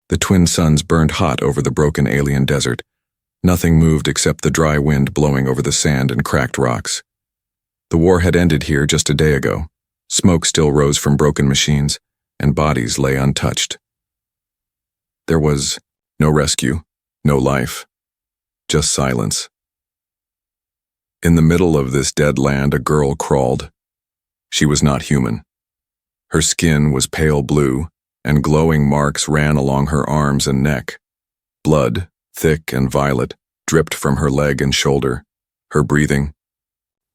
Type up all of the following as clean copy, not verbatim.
The twin suns burned hot over the broken alien desert. Nothing moved except the dry wind blowing over the sand and cracked rocks. The war had ended here just a day ago. Smoke still rose from broken machines, and bodies lay untouched. There was no rescue, no life, just silence. In the middle of this dead land, a girl crawled. She was not human. Her skin was pale blue, and glowing marks ran along her arms and neck. Blood, thick and violet, dripped from her leg and shoulder. Her breathing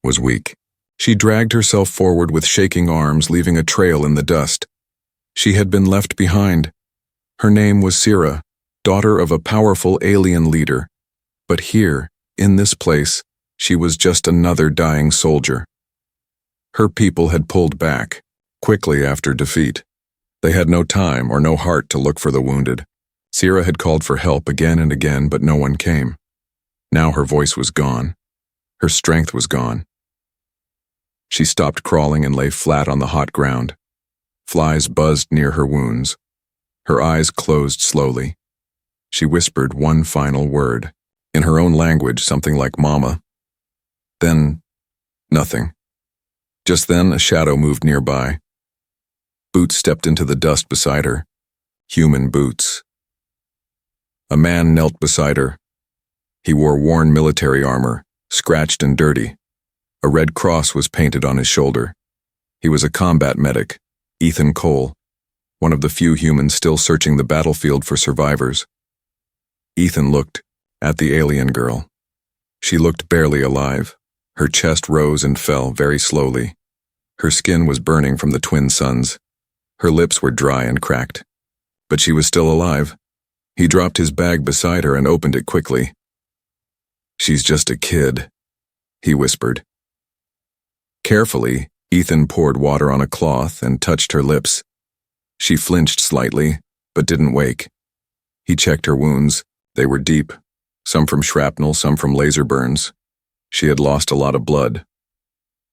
was weak. She dragged herself forward with shaking arms, leaving a trail in the dust. She had been left behind. Her name was Sira, daughter of a powerful alien leader. But here, in this place, she was just another dying soldier. Her people had pulled back, quickly after defeat. They had no time or no heart to look for the wounded. Sira had called for help again and again, but no one came. Now her voice was gone. Her strength was gone. She stopped crawling and lay flat on the hot ground. Flies buzzed near her wounds. Her eyes closed slowly. She whispered one final word, in her own language, something like "Mama." Then, nothing. Just then, a shadow moved nearby. Boots stepped into the dust beside her. Human boots. A man knelt beside her. He wore worn military armor, scratched and dirty. A red cross was painted on his shoulder. He was a combat medic, Ethan Cole, one of the few humans still searching the battlefield for survivors. Ethan looked at the alien girl. She looked barely alive. Her chest rose and fell very slowly. Her skin was burning from the twin suns. Her lips were dry and cracked. But she was still alive. He dropped his bag beside her and opened it quickly. "She's just a kid," he whispered. Carefully, Ethan poured water on a cloth and touched her lips. She flinched slightly, but didn't wake. He checked her wounds. They were deep, some from shrapnel, some from laser burns. She had lost a lot of blood.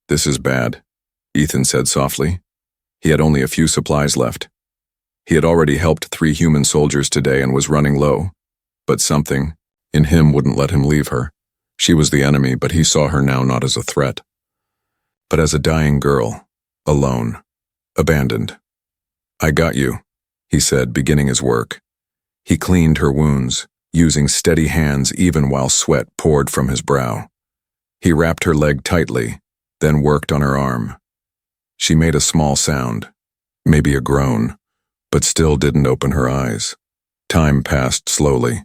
"This is bad," Ethan said softly. He had only a few supplies left. He had already helped 3 human soldiers today and was running low. But something in him wouldn't let him leave her. She was the enemy, but he saw her now not as a threat, but as a dying girl, alone, abandoned. "I got you," he said, beginning his work. He cleaned her wounds, using steady hands even while sweat poured from his brow. He wrapped her leg tightly, then worked on her arm. She made a small sound, maybe a groan, but still didn't open her eyes. Time passed slowly.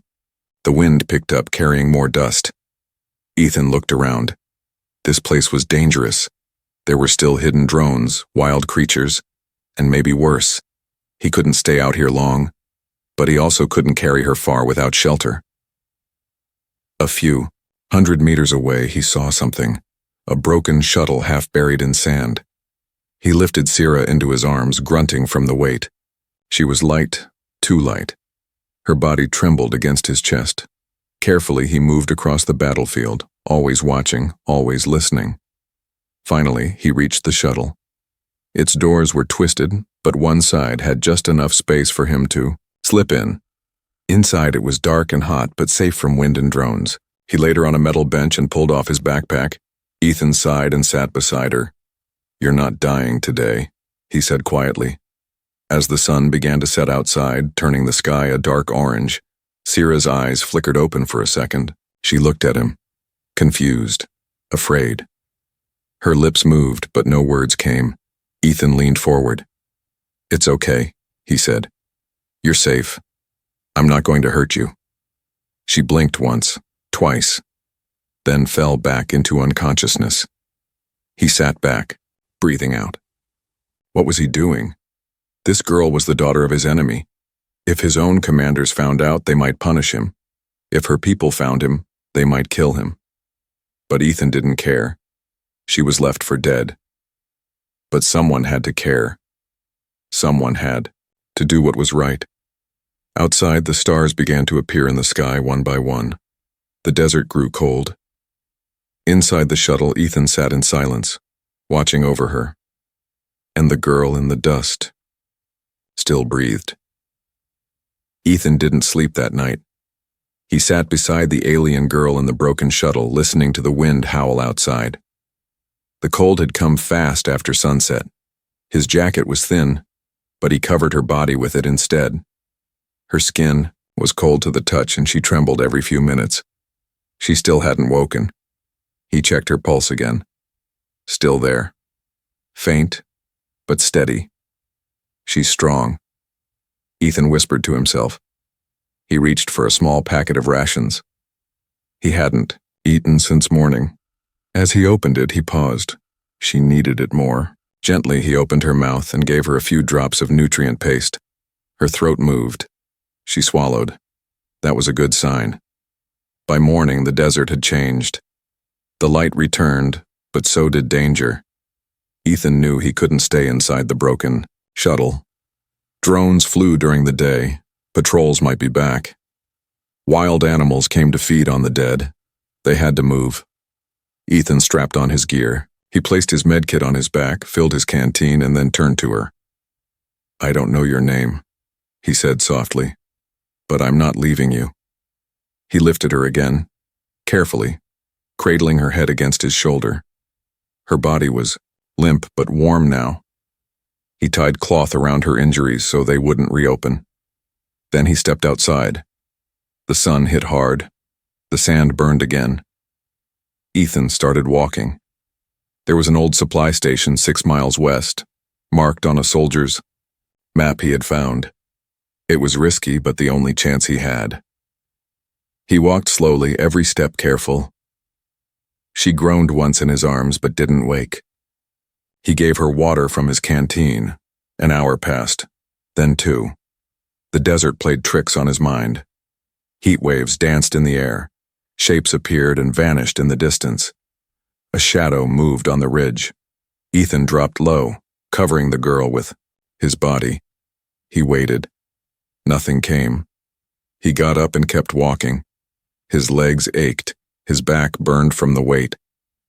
The wind picked up, carrying more dust. Ethan looked around. This place was dangerous. There were still hidden drones, wild creatures, and maybe worse. He couldn't stay out here long, but he also couldn't carry her far without shelter. A few 100 meters away, he saw something, a broken shuttle half buried in sand. He lifted Sira into his arms, grunting from the weight. She was light, too light. Her body trembled against his chest. Carefully, he moved across the battlefield, always watching, always listening. Finally, he reached the shuttle. Its doors were twisted, but one side had just enough space for him to slip in. Inside, it was dark and hot, but safe from wind and drones. He laid her on a metal bench and pulled off his backpack. Ethan sighed and sat beside her. "You're not dying today," he said quietly. As the sun began to set outside, turning the sky a dark orange, Sira's eyes flickered open for a second. She looked at him, confused, afraid. Her lips moved, but no words came. Ethan leaned forward. "It's okay," he said. "You're safe. I'm not going to hurt you." She blinked once, twice, then fell back into unconsciousness. He sat back, breathing out. What was he doing? This girl was the daughter of his enemy. If his own commanders found out, they might punish him. If her people found him, they might kill him. But Ethan didn't care. She was left for dead. But someone had to care. Someone had to do what was right. Outside, the stars began to appear in the sky one by one. The desert grew cold. Inside the shuttle, Ethan sat in silence, watching over her. And the girl in the dust still breathed. Ethan didn't sleep that night. He sat beside the alien girl in the broken shuttle, listening to the wind howl outside. The cold had come fast after sunset. His jacket was thin, but he covered her body with it instead. Her skin was cold to the touch and she trembled every few minutes. She still hadn't woken. He checked her pulse again. Still there. Faint, but steady. She's strong. Ethan whispered to himself. He reached for a small packet of rations. He hadn't eaten since morning. As he opened it, he paused. She needed it more. Gently, he opened her mouth and gave her a few drops of nutrient paste. Her throat moved. She swallowed. That was a good sign. By morning, the desert had changed. The light returned, but so did danger. Ethan knew he couldn't stay inside the broken shuttle. Drones flew during the day. Patrols might be back. Wild animals came to feed on the dead. They had to move. Ethan strapped on his gear. He placed his medkit on his back, filled his canteen, and then turned to her. "I don't know your name," he said softly, "but I'm not leaving you." He lifted her again, carefully, cradling her head against his shoulder. Her body was limp but warm now. He tied cloth around her injuries so they wouldn't reopen. Then he stepped outside. The sun hit hard. The sand burned again. Ethan started walking. There was an old supply station 6 miles west, marked on a soldier's map he had found. It was risky, but the only chance he had. He walked slowly, every step careful. She groaned once in his arms but didn't wake. He gave her water from his canteen. An hour passed, then 2. The desert played tricks on his mind. Heat waves danced in the air. Shapes appeared and vanished in the distance. A shadow moved on the ridge. Ethan dropped low, covering the girl with his body. He waited. Nothing came. He got up and kept walking. His legs ached, his back burned from the weight.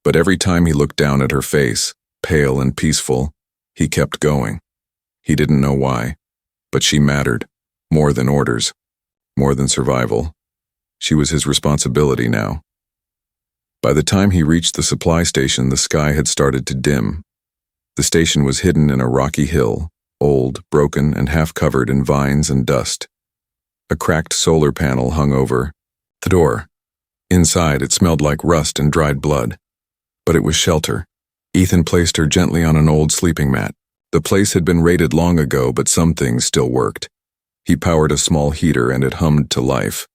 But every time he looked down at her face, pale and peaceful, he kept going. He didn't know why, but she mattered, more than orders, more than survival. She was his responsibility now. By the time he reached the supply station, the sky had started to dim. The station was hidden in a rocky hill, old, broken, and half covered in vines and dust. A cracked solar panel hung over the door. Inside, it smelled like rust and dried blood. But it was shelter. Ethan placed her gently on an old sleeping mat. The place had been raided long ago, but some things still worked. He powered a small heater and it hummed to life.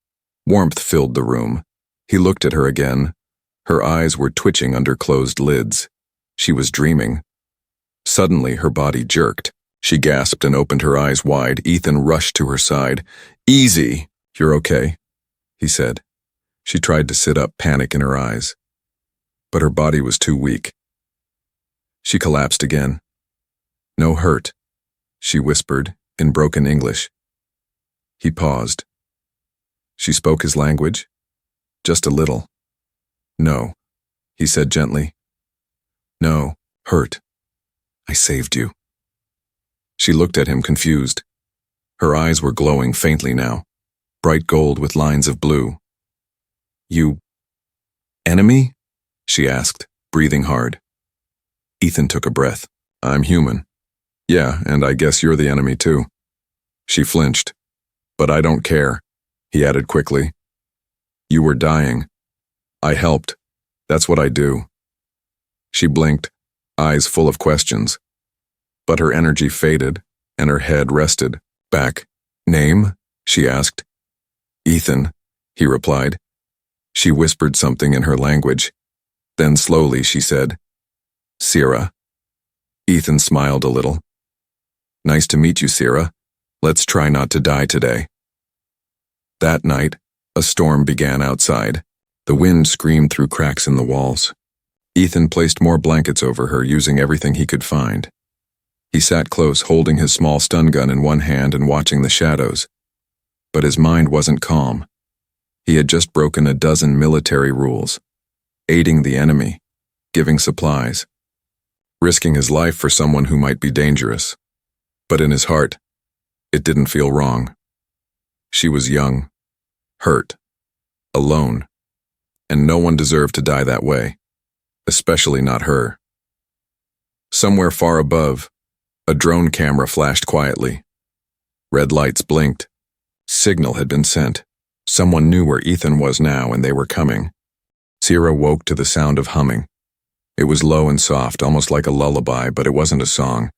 Warmth filled the room. He looked at her again. Her eyes were twitching under closed lids. She was dreaming. Suddenly, her body jerked. She gasped and opened her eyes wide. Ethan rushed to her side. "Easy! You're okay," he said. She tried to sit up, panic in her eyes. But her body was too weak. She collapsed again. "No hurt," she whispered in broken English. He paused. She spoke his language? Just a little. "No," he said gently. "No, hurt. I saved you." She looked at him confused. Her eyes were glowing faintly now, bright gold with lines of blue. "You... enemy?" she asked, breathing hard. Ethan took a breath. "I'm human. Yeah, and I guess you're the enemy too." She flinched. "But I don't care," he added quickly. "You were dying. I helped. That's what I do." She blinked, eyes full of questions. But her energy faded, and her head rested. "Back. Name?" she asked. "Ethan," he replied. She whispered something in her language. Then slowly she said, "Sierra." Ethan smiled a little. "Nice to meet you, Sierra. Let's try not to die today." That night, a storm began outside. The wind screamed through cracks in the walls. Ethan placed more blankets over her, using everything he could find. He sat close, holding his small stun gun in one hand and watching the shadows. But his mind wasn't calm. He had just broken a dozen military rules, aiding the enemy, giving supplies, risking his life for someone who might be dangerous. But in his heart, it didn't feel wrong. She was young, hurt, alone, and no one deserved to die that way, especially not her. Somewhere far above, a drone camera flashed quietly. Red lights blinked. Signal had been sent. Someone knew where Ethan was now and they were coming. Sierra woke to the sound of humming. It was low and soft, almost like a lullaby, but it wasn't a song.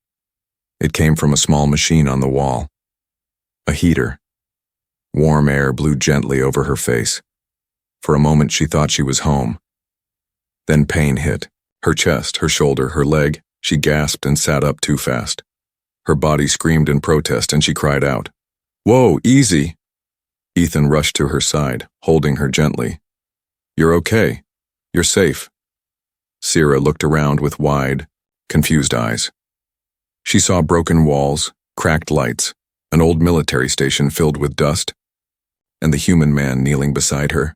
It came from a small machine on the wall. A heater. Warm air blew gently over her face. For a moment she thought she was home. Then pain hit. Her chest, her shoulder, her leg. She gasped and sat up too fast. Her body screamed in protest and she cried out. "Whoa, easy!" Ethan rushed to her side, holding her gently. "You're okay. You're safe." Sierra looked around with wide, confused eyes. She saw broken walls, cracked lights, an old military station filled with dust, and the human man kneeling beside her.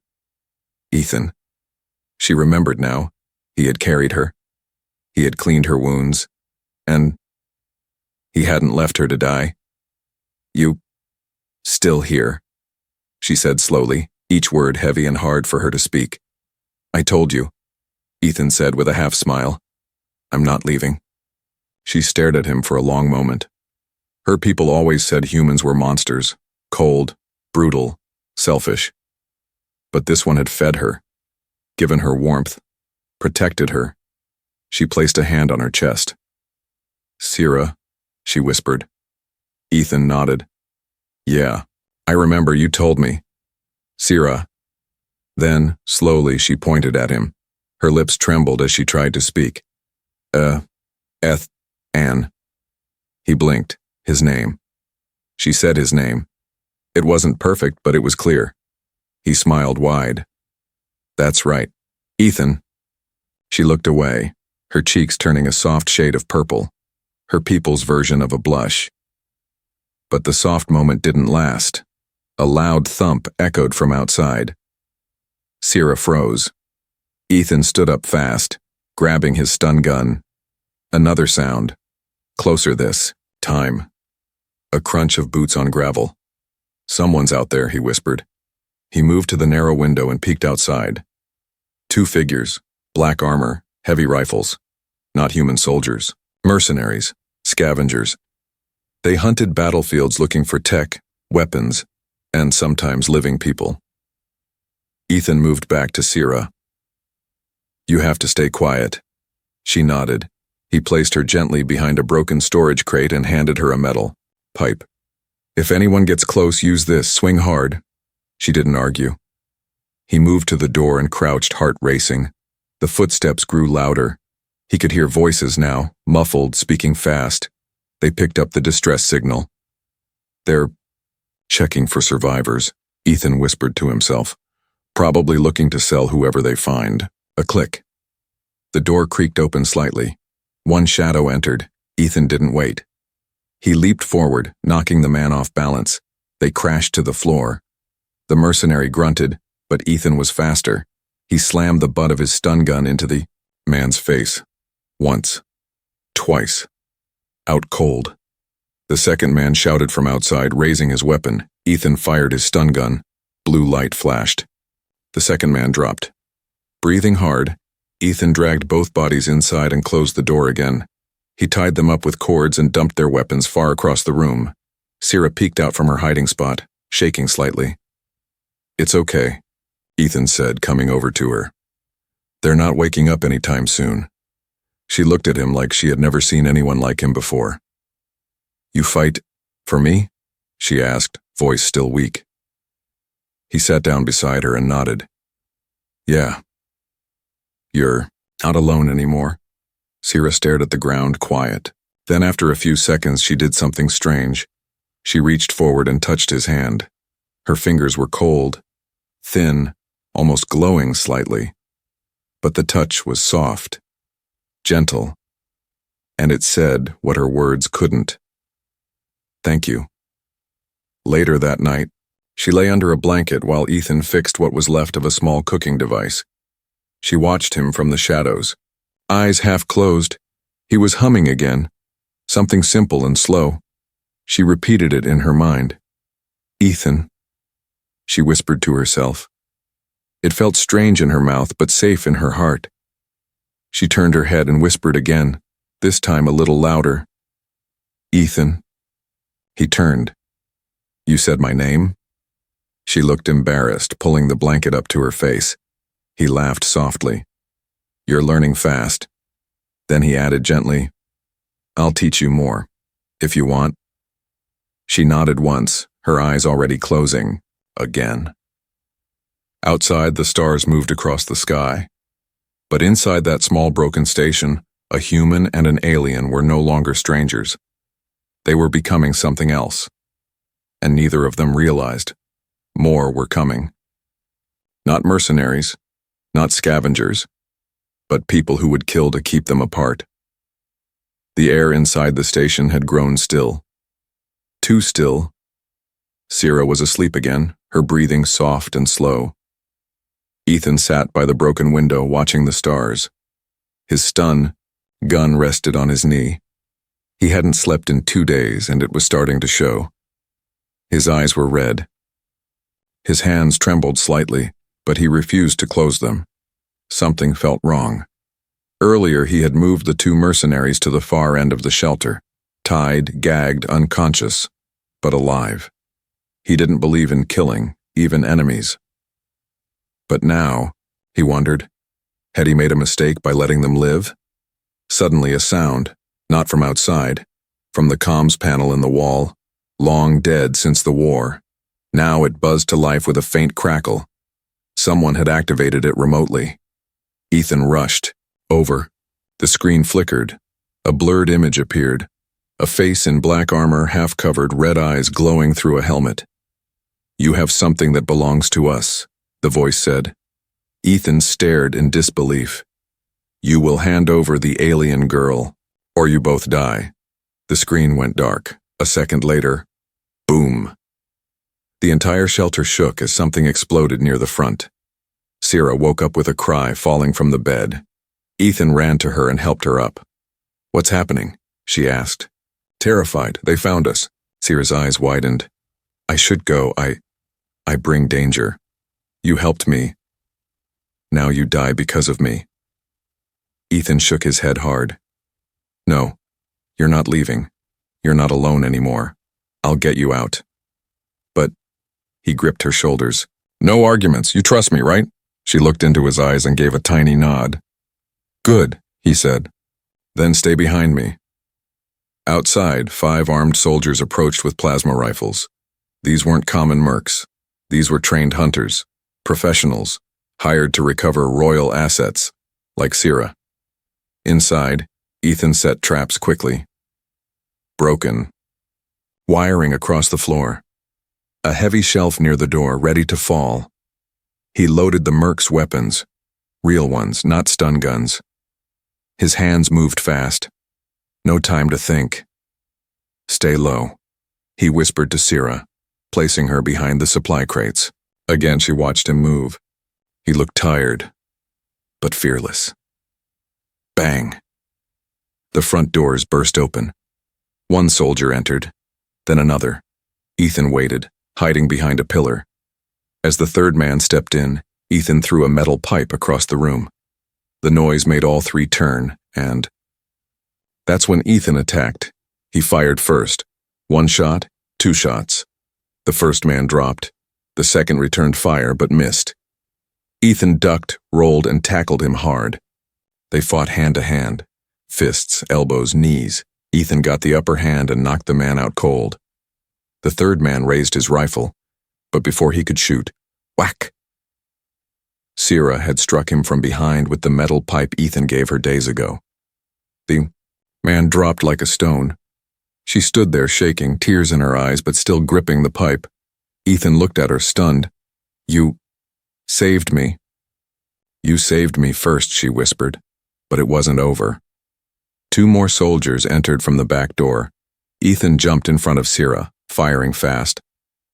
Ethan. She remembered now. He had carried her. He had cleaned her wounds, and he hadn't left her to die. "You still here," she said slowly, each word heavy and hard for her to speak. "I told you," Ethan said with a half smile. "I'm not leaving." She stared at him for a long moment. Her people always said humans were monsters, cold, brutal, selfish. But this one had fed her, given her warmth, protected her. She placed a hand on her chest. "Sierra," she whispered. Ethan nodded. "Yeah, I remember you told me. Sierra." Then, slowly, she pointed at him. Her lips trembled as she tried to speak. Ann." He blinked. His name. She said his name. It wasn't perfect, but it was clear. He smiled wide. "That's right. Ethan." She looked away, her cheeks turning a soft shade of purple, her people's version of a blush. But the soft moment didn't last. A loud thump echoed from outside. Sierra froze. Ethan stood up fast, grabbing his stun gun. Another sound. Closer this time. A crunch of boots on gravel. "Someone's out there," he whispered. He moved to the narrow window and peeked outside. Two figures, black armor, heavy rifles. Not human soldiers. Mercenaries, scavengers. They hunted battlefields looking for tech, weapons, and sometimes living people. Ethan moved back to Sierra. "You have to stay quiet." She nodded. He placed her gently behind a broken storage crate and handed her a metal pipe. "If anyone gets close, use this. Swing hard." She didn't argue. He moved to the door and crouched, heart racing. The footsteps grew louder. He could hear voices now, muffled, speaking fast. They picked up the distress signal. "They're checking for survivors," Ethan whispered to himself. "Probably looking to sell whoever they find." A click. The door creaked open slightly. One shadow entered. Ethan didn't wait. He leaped forward, knocking the man off balance. They crashed to the floor. The mercenary grunted, but Ethan was faster. He slammed the butt of his stun gun into the man's face. Once. Twice. Out cold. The second man shouted from outside, raising his weapon. Ethan fired his stun gun. Blue light flashed. The second man dropped. Breathing hard, Ethan dragged both bodies inside and closed the door again. He tied them up with cords and dumped their weapons far across the room. Sierra peeked out from her hiding spot, shaking slightly. "It's okay," Ethan said, coming over to her. "They're not waking up anytime soon." She looked at him like she had never seen anyone like him before. "You fight for me?" she asked, voice still weak. He sat down beside her and nodded. "Yeah. You're not alone anymore." Sierra stared at the ground, quiet. Then after a few seconds she did something strange. She reached forward and touched his hand. Her fingers were cold, thin, almost glowing slightly. But the touch was soft, gentle, and it said what her words couldn't. "Thank you." Later that night, she lay under a blanket while Ethan fixed what was left of a small cooking device. She watched him from the shadows. Eyes half closed, he was humming again, something simple and slow. She repeated it in her mind. "Ethan, she whispered to herself. It felt strange in her mouth, but safe in her heart. She turned her head and whispered again, this time a little louder. Ethan. He turned. You said my name? She looked embarrassed, pulling the blanket up to her face. He laughed softly. You're learning fast. Then he added gently, I'll teach you more, if you want. She nodded once, her eyes already closing, again. Outside, the stars moved across the sky. But inside that small broken station, a human and an alien were no longer strangers. They were becoming something else. And neither of them realized. More were coming. Not mercenaries, not scavengers, but people who would kill to keep them apart. The air inside the station had grown still. Too still. Sierra was asleep again, her breathing soft and slow. Ethan sat by the broken window watching the stars. His stun gun rested on his knee. He hadn't slept in 2 days, and it was starting to show. His eyes were red. His hands trembled slightly, but he refused to close them. Something felt wrong. Earlier, he had moved the 2 mercenaries to the far end of the shelter, tied, gagged, unconscious, but alive. He didn't believe in killing, even enemies. But now, he wondered, had he made a mistake by letting them live? Suddenly a sound, not from outside, from the comms panel in the wall, long dead since the war. Now it buzzed to life with a faint crackle. Someone had activated it remotely. Ethan rushed. Over. The screen flickered. A blurred image appeared. A face in black armor, half-covered, red eyes glowing through a helmet. You have something that belongs to us, the voice said. Ethan stared in disbelief. You will hand over the alien girl, or you both die. The screen went dark. A second later, boom. The entire shelter shook as something exploded near the front. Sierra woke up with a cry, falling from the bed. Ethan ran to her and helped her up. What's happening? She asked. Terrified, they found us. Sierra's eyes widened. I should go. I bring danger. You helped me. Now you die because of me. Ethan shook his head hard. No, you're not leaving. You're not alone anymore. I'll get you out. But, he gripped her shoulders. No arguments, you trust me, right? She looked into his eyes and gave a tiny nod. Good, he said. Then stay behind me. Outside, 5 armed soldiers approached with plasma rifles. These weren't common mercs. These were trained hunters, professionals, hired to recover royal assets, like Sierra. Inside, Ethan set traps quickly. Broken. Wiring across the floor. A heavy shelf near the door, ready to fall. He loaded the mercs' weapons. Real ones, not stun guns. His hands moved fast. No time to think. Stay low, he whispered to Sierra, placing her behind the supply crates. Again she watched him move. He looked tired, but fearless. Bang. The front doors burst open. One soldier entered, then another. Ethan waited, hiding behind a pillar. As the third man stepped in, Ethan threw a metal pipe across the room. The noise made all 3 turn, and... That's when Ethan attacked. He fired first. 1 shot, 2 shots. The first man dropped. The second returned fire, but missed. Ethan ducked, rolled, and tackled him hard. They fought hand to hand. Fists, elbows, knees. Ethan got the upper hand and knocked the man out cold. The third man raised his rifle, but before he could shoot, whack! Sierra had struck him from behind with the metal pipe Ethan gave her days ago. The man dropped like a stone. She stood there shaking, tears in her eyes, but still gripping the pipe. Ethan looked at her, stunned. You saved me. You saved me first, she whispered, but it wasn't over. 2 more soldiers entered from the back door. Ethan jumped in front of Sierra, firing fast.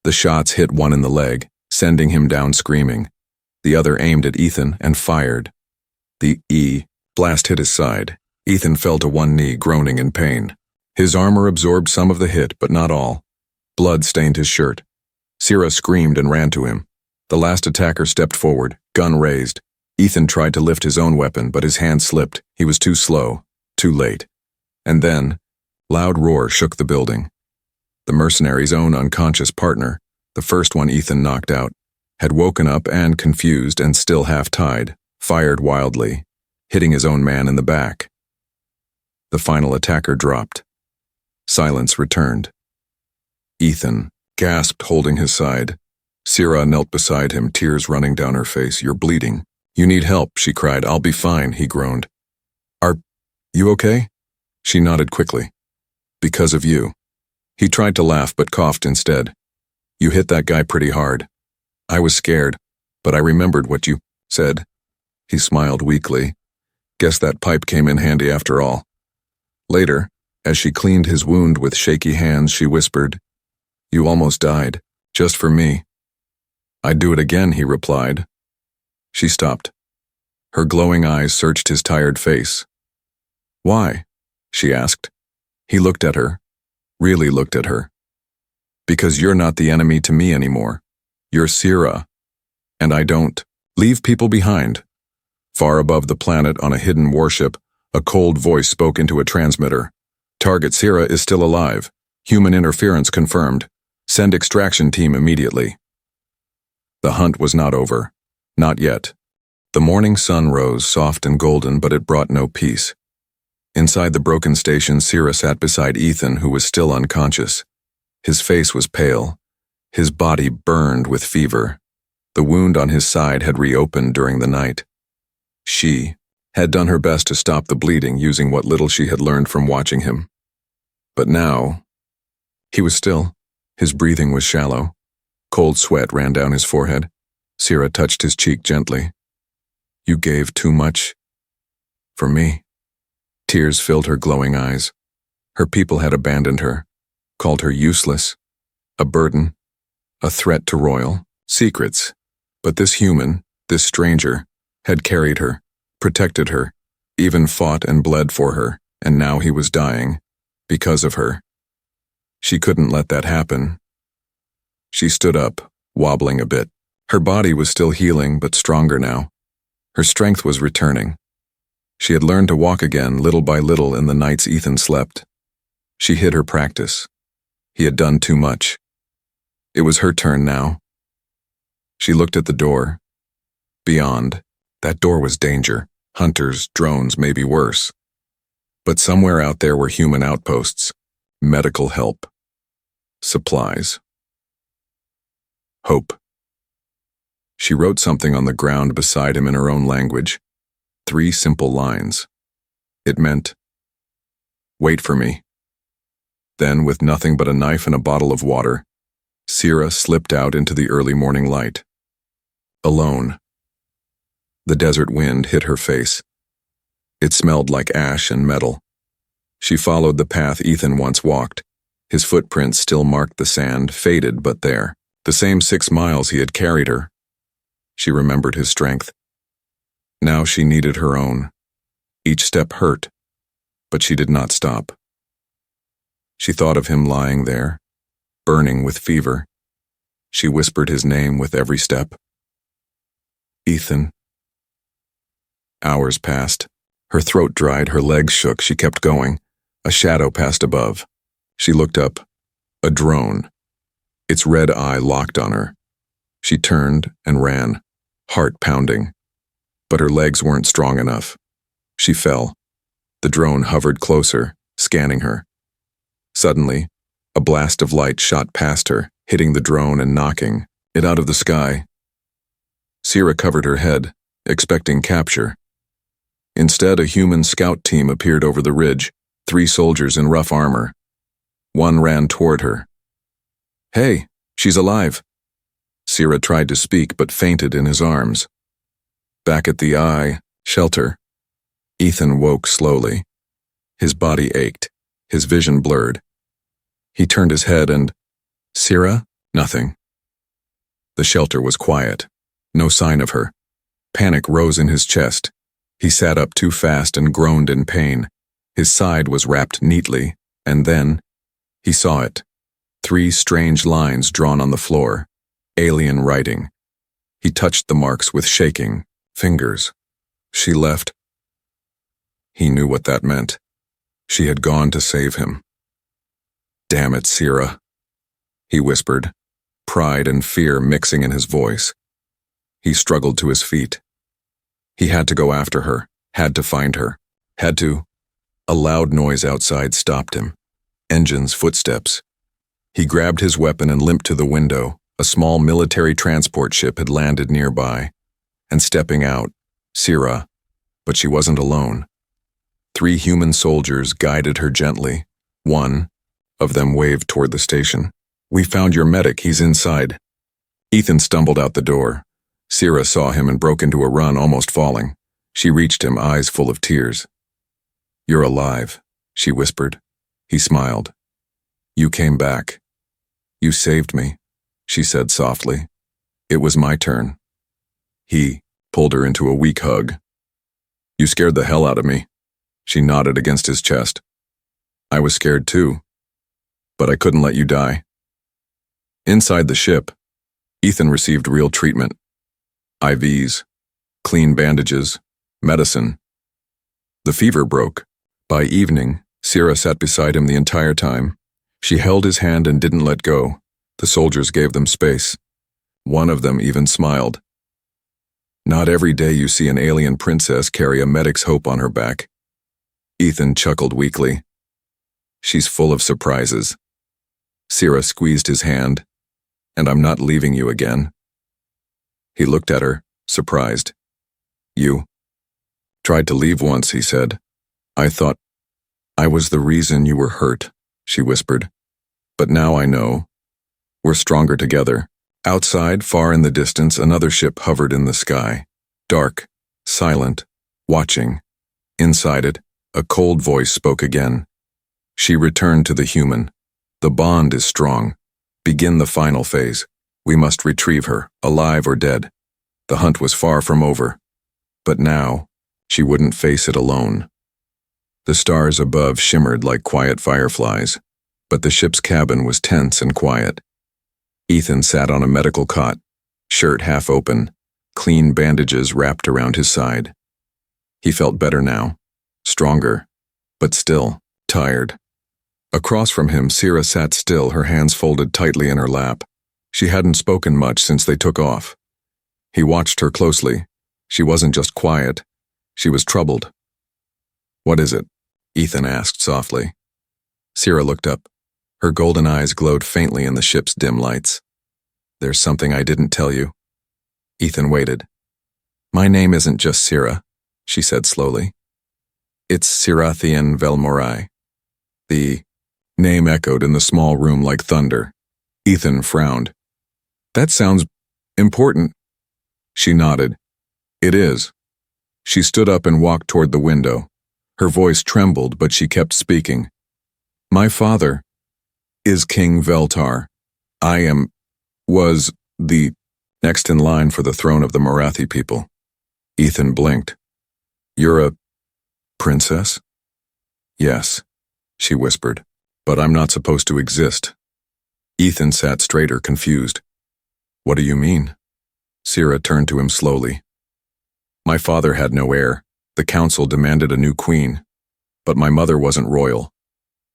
The shots hit one in the leg, sending him down screaming. The other aimed at Ethan and fired. The blast hit his side. Ethan fell to one knee, groaning in pain. His armor absorbed some of the hit, but not all. Blood stained his shirt. Sierra screamed and ran to him. The last attacker stepped forward, gun raised. Ethan tried to lift his own weapon, but his hand slipped. He was too slow, too late. And then, loud roar shook the building. The mercenary's own unconscious partner, the first one Ethan knocked out, had woken up and, confused and still half-tied, fired wildly, hitting his own man in the back. The final attacker dropped. Silence returned. Ethan gasped, holding his side. Sierra knelt beside him, tears running down her face. "You're bleeding. You need help," she cried. "I'll be fine," he groaned. "Are you okay?" She nodded quickly. "Because of you." He tried to laugh but coughed instead. "You hit that guy pretty hard. I was scared, but I remembered what you said." He smiled weakly. "Guess that pipe came in handy after all." Later, as she cleaned his wound with shaky hands, she whispered, "You almost died, just for me." "I'd do it again," he replied. She stopped. Her glowing eyes searched his tired face. "Why?" she asked. He looked at her, really looked at her. "Because you're not the enemy to me anymore. You're Sierra, and I don't leave people behind." Far above the planet on a hidden warship, a cold voice spoke into a transmitter. "Target Sierra is still alive. Human interference confirmed. Send extraction team immediately." The hunt was not over. Not yet. The morning sun rose, soft and golden, but it brought no peace. Inside the broken station, Sierra sat beside Ethan, who was still unconscious. His face was pale. His body burned with fever. The wound on his side had reopened during the night. She had done her best to stop the bleeding using what little she had learned from watching him. But now, he was still. His breathing was shallow. Cold sweat ran down his forehead. Sierra touched his cheek gently. "You gave too much for me." Tears filled her glowing eyes. Her people had abandoned her, called her useless, a burden, a threat to royal secrets. But this human, this stranger, had carried her, protected her, even fought and bled for her, and now he was dying, because of her. She couldn't let that happen. She stood up, wobbling a bit. Her body was still healing, but stronger now. Her strength was returning. She had learned to walk again, little by little, in the nights Ethan slept. She hid her practice. He had done too much. It was her turn now. She looked at the door. Beyond, that door was danger. Hunters, drones, maybe worse. But somewhere out there were human outposts, medical help, supplies, hope. She wrote something on the ground beside him in her own language. 3 simple lines. It meant, "Wait for me." Then, with nothing but a knife and a bottle of water, Sierra slipped out into the early morning light. Alone. The desert wind hit her face. It smelled like ash and metal. She followed the path Ethan once walked. His footprints still marked the sand, faded but there. The same 6 miles he had carried her. She remembered his strength. Now she needed her own. Each step hurt, but she did not stop. She thought of him lying there, burning with fever. She whispered his name with every step. "Ethan." Hours passed. Her throat dried, her legs shook. She kept going. A shadow passed above. She looked up. A drone. Its red eye locked on her. She turned and ran, heart pounding. But her legs weren't strong enough. She fell. The drone hovered closer, scanning her. Suddenly, a blast of light shot past her, hitting the drone and knocking it out of the sky. Sierra covered her head, expecting capture. Instead, a human scout team appeared over the ridge, 3 soldiers in rough armor. One ran toward her. "Hey, she's alive." Sierra tried to speak but fainted in his arms. Back at the eye, shelter. Ethan woke slowly. His body ached, his vision blurred. He turned his head and, "Sierra?" Nothing. The shelter was quiet. No sign of her. Panic rose in his chest. He sat up too fast and groaned in pain. His side was wrapped neatly, and then he saw it. 3 strange lines drawn on the floor. Alien writing. He touched the marks with shaking fingers. She left. He knew what that meant. She had gone to save him. "Damn it, Sierra," he whispered, pride and fear mixing in his voice. He struggled to his feet. He had to go after her, had to find her, had to. A loud noise outside stopped him. Engines, footsteps. He grabbed his weapon and limped to the window. A small military transport ship had landed nearby. And stepping out, Sierra, but she wasn't alone. 3 human soldiers guided her gently. One of them waved toward the station. "We found your medic, he's inside." Ethan stumbled out the door. Sierra saw him and broke into a run, almost falling. She reached him, eyes full of tears. "You're alive," she whispered. He smiled. "You came back. You saved me," she said softly. "It was my turn." He pulled her into a weak hug. "You scared the hell out of me." She nodded against his chest. "I was scared too, but I couldn't let you die." Inside the ship, Ethan received real treatment. IVs, clean bandages, medicine. The fever broke. By evening, Sierra sat beside him the entire time. She held his hand and didn't let go. The soldiers gave them space. One of them even smiled. "Not every day you see an alien princess carry a medic's hope on her back." Ethan chuckled weakly. "She's full of surprises." Sierra squeezed his hand. "And I'm not leaving you again." He looked at her, surprised. "You tried to leave once," he said. "I thought I was the reason you were hurt," she whispered. "But now I know. We're stronger together." Outside, far in the distance, another ship hovered in the sky. Dark, silent, watching. Inside it, a cold voice spoke again. She returned to the human. "The bond is strong. Begin the final phase. We must retrieve her, alive or dead." The hunt was far from over. But now, she wouldn't face it alone. The stars above shimmered like quiet fireflies, but the ship's cabin was tense and quiet. Ethan sat on a medical cot, shirt half open, clean bandages wrapped around his side. He felt better now, stronger, but still tired. Across from him, Sierra sat still, her hands folded tightly in her lap. She hadn't spoken much since they took off. He watched her closely. She wasn't just quiet, she was troubled. "What is it?" Ethan asked softly. Sierra looked up. Her golden eyes glowed faintly in the ship's dim lights. "There's something I didn't tell you." Ethan waited. "My name isn't just Sierra," she said slowly. "It's Sirathian Velmorai." The name echoed in the small room like thunder. Ethan frowned. "That sounds important." She nodded. "It is." She stood up and walked toward the window. Her voice trembled, but she kept speaking. "My father is King Veltar. Was the next in line for the throne of the Marathi people." Ethan blinked. "You're a princess?" "Yes," she whispered, "but I'm not supposed to exist." Ethan sat straighter, confused. "What do you mean?" Sierra turned to him slowly. "My father had no heir. The council demanded a new queen. But my mother wasn't royal.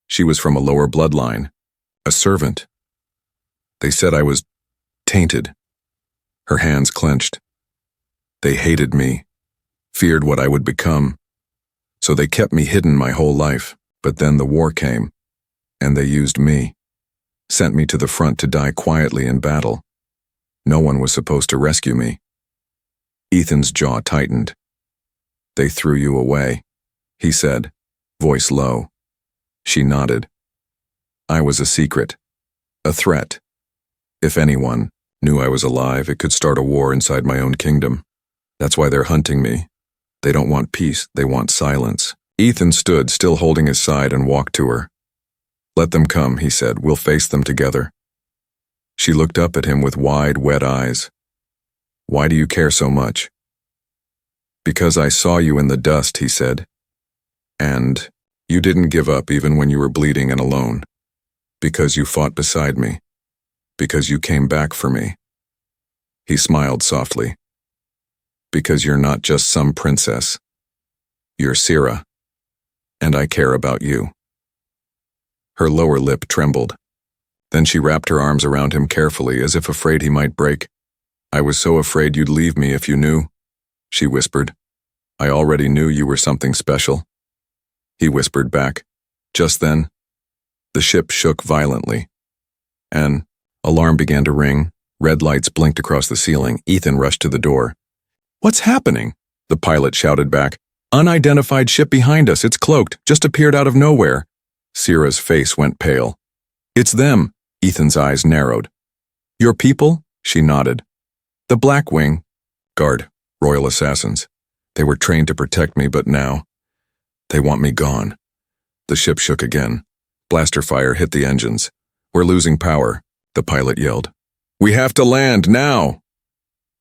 She was from a lower bloodline, a servant. They said I was tainted." Her hands clenched. "They hated me, feared what I would become. So they kept me hidden my whole life. But then the war came, and they used me. Sent me to the front to die quietly in battle. No one was supposed to rescue me." Ethan's jaw tightened. "They threw you away," he said, voice low. She nodded. "I was a secret, a threat. If anyone knew I was alive, it could start a war inside my own kingdom. That's why they're hunting me. They don't want peace, they want silence." Ethan stood, still holding his side, and walked to her. "Let them come," he said. "We'll face them together." She looked up at him with wide, wet eyes. "Why do you care so much?" "Because I saw you in the dust," he said. "And you didn't give up even when you were bleeding and alone." Because you fought beside me. Because you came back for me. He smiled softly. Because you're not just some princess. You're Sira. And I care about you. Her lower lip trembled. Then she wrapped her arms around him carefully, as if afraid he might break. I was so afraid you'd leave me if you knew, she whispered. I already knew you were something special. He whispered back. Just then, the ship shook violently. An alarm began to ring. Red lights blinked across the ceiling. Ethan rushed to the door. What's happening? The pilot shouted back. Unidentified ship behind us. It's cloaked. Just appeared out of nowhere. Sira's face went pale. It's them. Ethan's eyes narrowed. Your people? She nodded. The Blackwing. Guard. Royal assassins. They were trained to protect me, but now they want me gone. The ship shook again. Blaster fire hit the engines. We're losing power, the pilot yelled. We have to land now!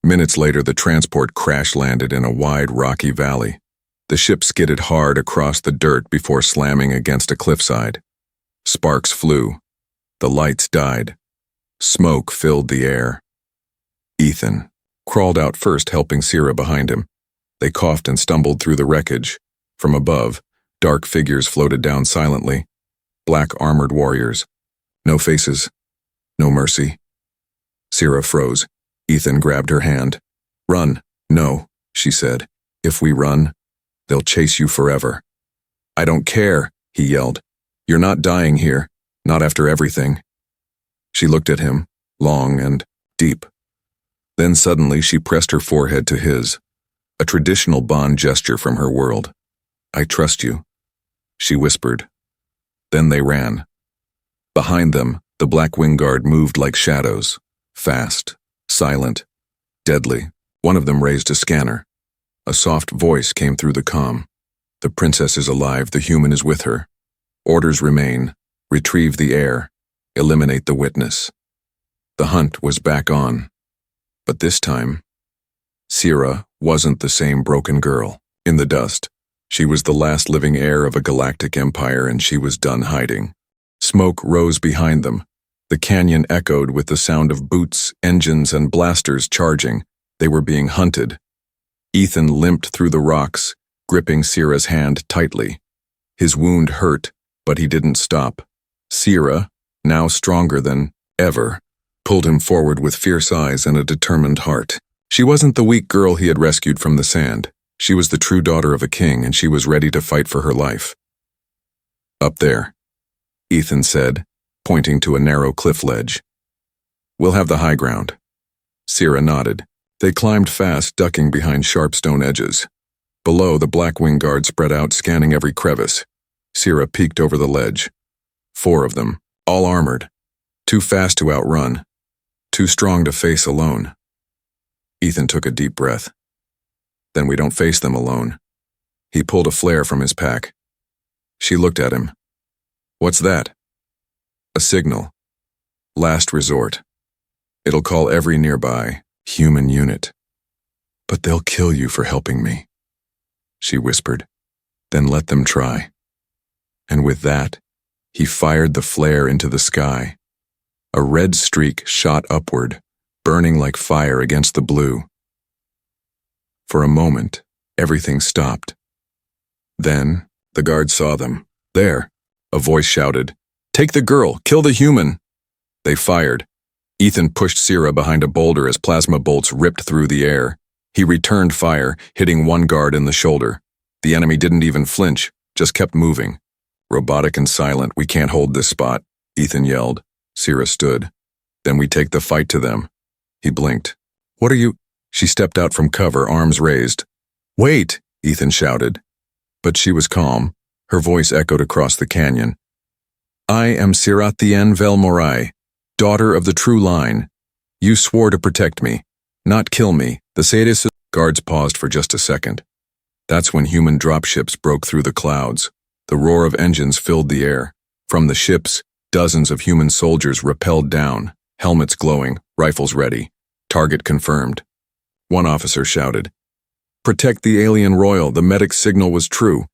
Minutes later, the transport crash-landed in a wide, rocky valley. The ship skidded hard across the dirt before slamming against a cliffside. Sparks flew. The lights died. Smoke filled the air. Ethan crawled out first, helping Sira behind him. They coughed and stumbled through the wreckage. From above, dark figures floated down silently. Black armored warriors. No faces. No mercy. Sira froze. Ethan grabbed her hand. Run. No, she said. If we run, they'll chase you forever. I don't care, he yelled. You're not dying here. Not after everything. She looked at him, long and deep. Then suddenly she pressed her forehead to his, a traditional bond gesture from her world. I trust you, she whispered. Then they ran. Behind them, the Blackwing Guard moved like shadows, fast, silent, deadly. One of them raised a scanner. A soft voice came through the comm. The princess is alive, the human is with her. Orders remain. Retrieve the heir. Eliminate the witness. The hunt was back on. But this time, Sira wasn't the same broken girl. In the dust, she was the last living heir of a galactic empire, and she was done hiding. Smoke rose behind them. The canyon echoed with the sound of boots, engines, and blasters charging. They were being hunted. Ethan limped through the rocks, gripping Sira's hand tightly. His wound hurt, but he didn't stop. Sira, now stronger than ever, pulled him forward with fierce eyes and a determined heart. She wasn't the weak girl he had rescued from the sand. She was the true daughter of a king, and she was ready to fight for her life. Up there, Ethan said, pointing to a narrow cliff ledge. We'll have the high ground. Sira nodded. They climbed fast, ducking behind sharp stone edges. Below, the Blackwing Guard spread out, scanning every crevice. Sira peeked over the ledge. 4 of them, all armored. Too fast to outrun. Too strong to face alone. Ethan took a deep breath. Then we don't face them alone. He pulled a flare from his pack. She looked at him. What's that? A signal. Last resort. It'll call every nearby human unit. But they'll kill you for helping me, she whispered. Then let them try. And with that, he fired the flare into the sky. A red streak shot upward, burning like fire against the blue. For a moment, everything stopped. Then, the guard saw them. There, a voice shouted, "Take the girl, kill the human!" They fired. Ethan pushed Sira behind a boulder as plasma bolts ripped through the air. He returned fire, hitting one guard in the shoulder. The enemy didn't even flinch, just kept moving. Robotic and silent, we can't hold this spot, Ethan yelled. Sira stood. Then we take the fight to them. He blinked. What are you? She stepped out from cover, arms raised. Wait, Ethan shouted. But she was calm. Her voice echoed across the canyon. I am Siratien Velmorai, daughter of the true line. You swore to protect me, not kill me. The sadist guards paused for just a second. That's when human dropships broke through the clouds. The roar of engines filled the air. From the ships, dozens of human soldiers rappelled down, helmets glowing, rifles ready. Target confirmed. One officer shouted, "Protect the alien royal, the medic signal was true."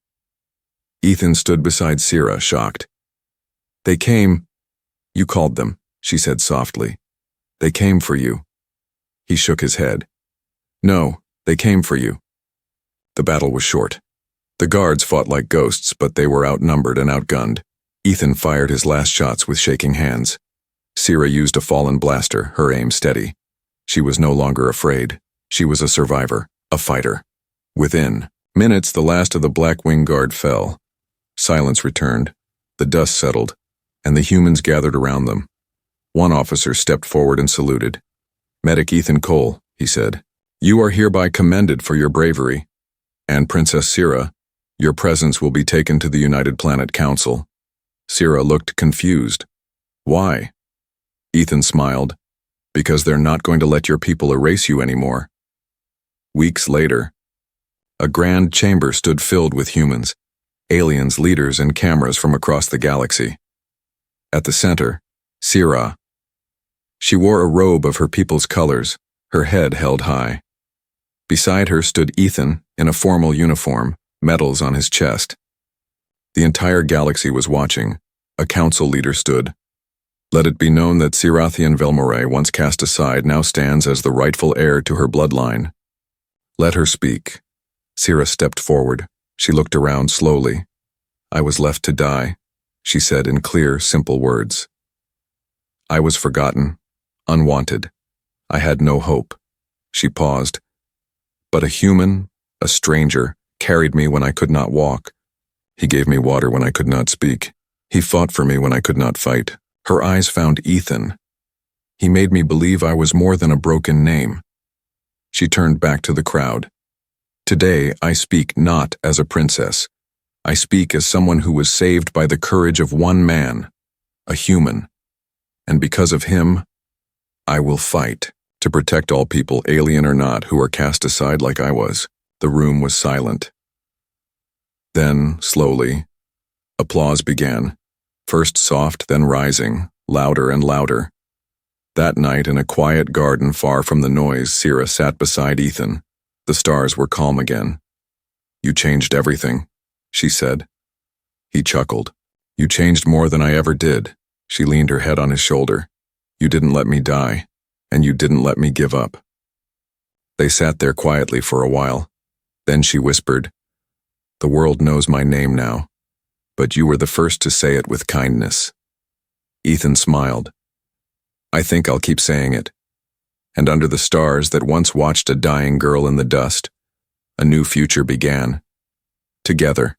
Ethan stood beside Sira, shocked. They came. You called them, she said softly. They came for you. He shook his head. No, they came for you. The battle was short. The guards fought like ghosts, but they were outnumbered and outgunned. Ethan fired his last shots with shaking hands. Sierra used a fallen blaster, her aim steady. She was no longer afraid. She was a survivor, a fighter. Within minutes, the last of the Black Wing Guard fell. Silence returned, the dust settled, and the humans gathered around them. One officer stepped forward and saluted. Medic Ethan Cole, he said, you are hereby commended for your bravery. And Princess Sierra, your presence will be taken to the United Planet Council. Sierra looked confused. Why? Ethan smiled. Because they're not going to let your people erase you anymore. Weeks later, a grand chamber stood filled with humans, aliens, leaders, and cameras from across the galaxy. At the center, Sierra. She wore a robe of her people's colors, her head held high. Beside her stood Ethan in a formal uniform, medals on his chest. The entire galaxy was watching. A council leader stood. Let it be known that Sirathian Velmoray, once cast aside, now stands as the rightful heir to her bloodline. Let her speak. Sierra stepped forward. She looked around slowly. I was left to die, she said in clear, simple words. I was forgotten, unwanted. I had no hope. She paused. But a human, a stranger, carried me when I could not walk. He gave me water when I could not speak. He fought for me when I could not fight. Her eyes found Ethan. He made me believe I was more than a broken name. She turned back to the crowd. Today, I speak not as a princess. I speak as someone who was saved by the courage of one man, a human. And because of him, I will fight to protect all people, alien or not, who are cast aside like I was. The room was silent. Then, slowly, applause began. First soft, then rising, louder and louder. That night, in a quiet garden far from the noise, Sierra sat beside Ethan. The stars were calm again. You changed everything, she said. He chuckled. You changed more than I ever did. She leaned her head on his shoulder. You didn't let me die, and you didn't let me give up. They sat there quietly for a while. Then she whispered, The world knows my name now. But you were the first to say it with kindness. Ethan smiled. I think I'll keep saying it. And under the stars that once watched a dying girl in the dust, a new future began. Together.